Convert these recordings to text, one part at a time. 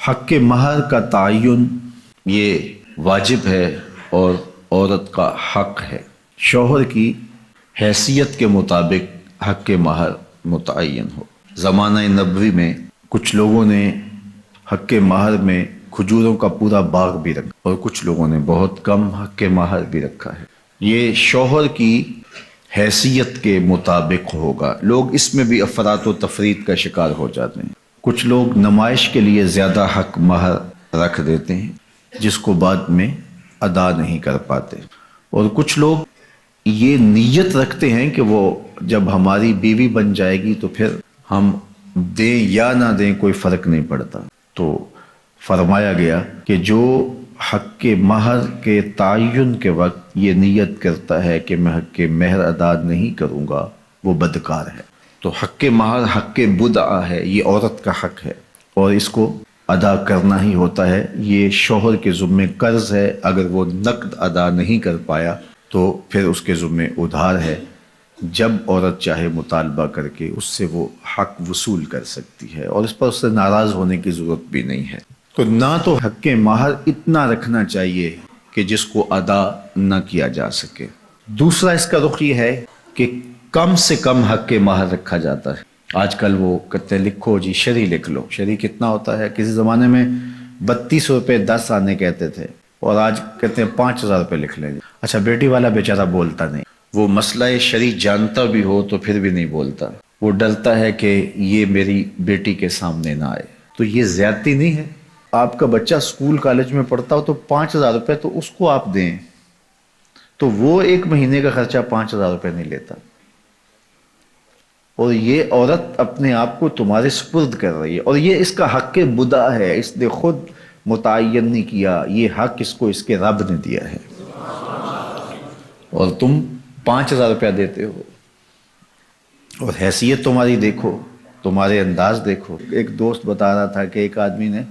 حق مہر کا تعین یہ واجب ہے اور عورت کا حق ہے۔ شوہر کی حیثیت کے مطابق حق مہر متعین ہو۔ زمانہ نبوی میں کچھ لوگوں نے حق مہر میں کھجوروں کا پورا باغ بھی رکھا اور کچھ لوگوں نے بہت کم حق مہر بھی رکھا ہے۔ یہ شوہر کی حیثیت کے مطابق ہوگا۔ لوگ اس میں بھی افراط و تفریط کا شکار ہو جاتے ہیں۔ کچھ لوگ نمائش کے لیے زیادہ حق مہر رکھ دیتے ہیں جس کو بعد میں ادا نہیں کر پاتے، اور کچھ لوگ یہ نیت رکھتے ہیں کہ وہ جب ہماری بیوی بن جائے گی تو پھر ہم دیں یا نہ دیں کوئی فرق نہیں پڑتا۔ تو فرمایا گیا کہ جو حق مہر کے تعین کے وقت یہ نیت کرتا ہے کہ میں حق مہر ادا نہیں کروں گا وہ بدکار ہے۔ تو حق مہر حق بدعہ ہے، یہ عورت کا حق ہے اور اس کو ادا کرنا ہی ہوتا ہے۔ یہ شوہر کے ذمے قرض ہے، اگر وہ نقد ادا نہیں کر پایا تو پھر اس کے ذمے ادھار ہے۔ جب عورت چاہے مطالبہ کر کے اس سے وہ حق وصول کر سکتی ہے اور اس پر اس سے ناراض ہونے کی ضرورت بھی نہیں ہے۔ تو نہ تو حق مہر اتنا رکھنا چاہیے کہ جس کو ادا نہ کیا جا سکے۔ دوسرا اس کا رخ یہ ہے کہ کم سے کم حق مہر رکھا جاتا ہے۔ آج کل وہ کہتے ہیں لکھو جی شرعی لکھ لو۔ شرعی کتنا ہوتا ہے؟ کسی زمانے میں 32 روپے 10 آنے کہتے تھے اور آج کہتے ہیں 5000 روپے لکھ لیں۔ اچھا بیٹی والا بیچارہ بولتا نہیں، وہ مسئلہ شرعی جانتا بھی ہو تو پھر بھی نہیں بولتا، وہ ڈرتا ہے کہ یہ میری بیٹی کے سامنے نہ آئے۔ تو یہ زیادتی نہیں ہے؟ آپ کا بچہ اسکول کالج میں پڑھتا ہو تو 5000 روپے تو اس کو آپ دیں، تو وہ ایک مہینے کا خرچہ 5000 روپے نہیں لیتا، اور یہ عورت اپنے آپ کو تمہارے سپرد کر رہی ہے، اور یہ اس کا حق بدعہ ہے، اس نے خود متعین نہیں کیا، یہ حق اس کو اس کے رب نے دیا ہے، اور تم 5000 روپیہ دیتے ہو۔ اور حیثیت تمہاری دیکھو، تمہارے انداز دیکھو۔ ایک دوست بتا رہا تھا کہ ایک آدمی نے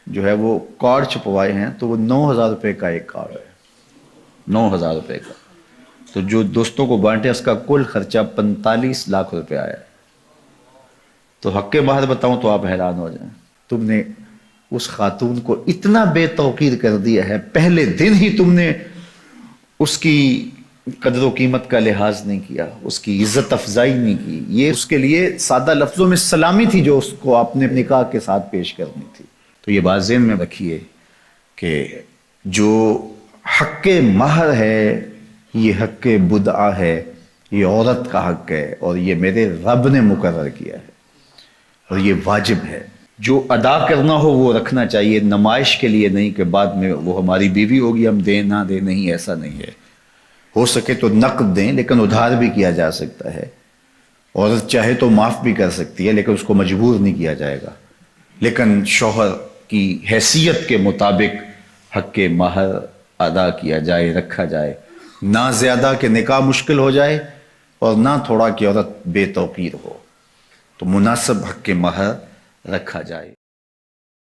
جو ہے وہ کارڈ چھپوائے ہیں تو وہ 9000 روپے کا ایک کارڈ ہے، 9000 روپے کا، تو جو دوستوں کو بانٹے اس کا کل خرچہ 45 لاکھ روپے آیا ہے۔ تو حق مہر بتاؤں تو آپ حیران ہو جائیں، تم نے اس خاتون کو اتنا بے توقیر کر دیا ہے، پہلے دن ہی تم نے اس کی قدر و قیمت کا لحاظ نہیں کیا، اس کی عزت افزائی نہیں کی۔ یہ اس کے لیے سادہ لفظوں میں سلامی تھی جو اس کو اپنے نکاح کے ساتھ پیش کرنی تھی۔ تو یہ بات ذہن میں رکھیے کہ جو حق مہر ہے یہ حق بدعہ ہے، یہ عورت کا حق ہے اور یہ میرے رب نے مقرر کیا ہے اور یہ واجب ہے۔ جو ادا کرنا ہو وہ رکھنا چاہیے، نمائش کے لیے نہیں کہ بعد میں وہ ہماری بیوی ہوگی ہم دیں نہ دیں، نہیں، ایسا نہیں ہے۔ ہو سکے تو نقد دیں لیکن ادھار بھی کیا جا سکتا ہے، عورت چاہے تو معاف بھی کر سکتی ہے لیکن اس کو مجبور نہیں کیا جائے گا۔ لیکن شوہر کی حیثیت کے مطابق حق مہر ادا کیا جائے، رکھا جائے، نہ زیادہ کہ نکاح مشکل ہو جائے اور نہ تھوڑا کہ عورت بے توقیر ہو، تو مناسب حق مہر رکھا جائے۔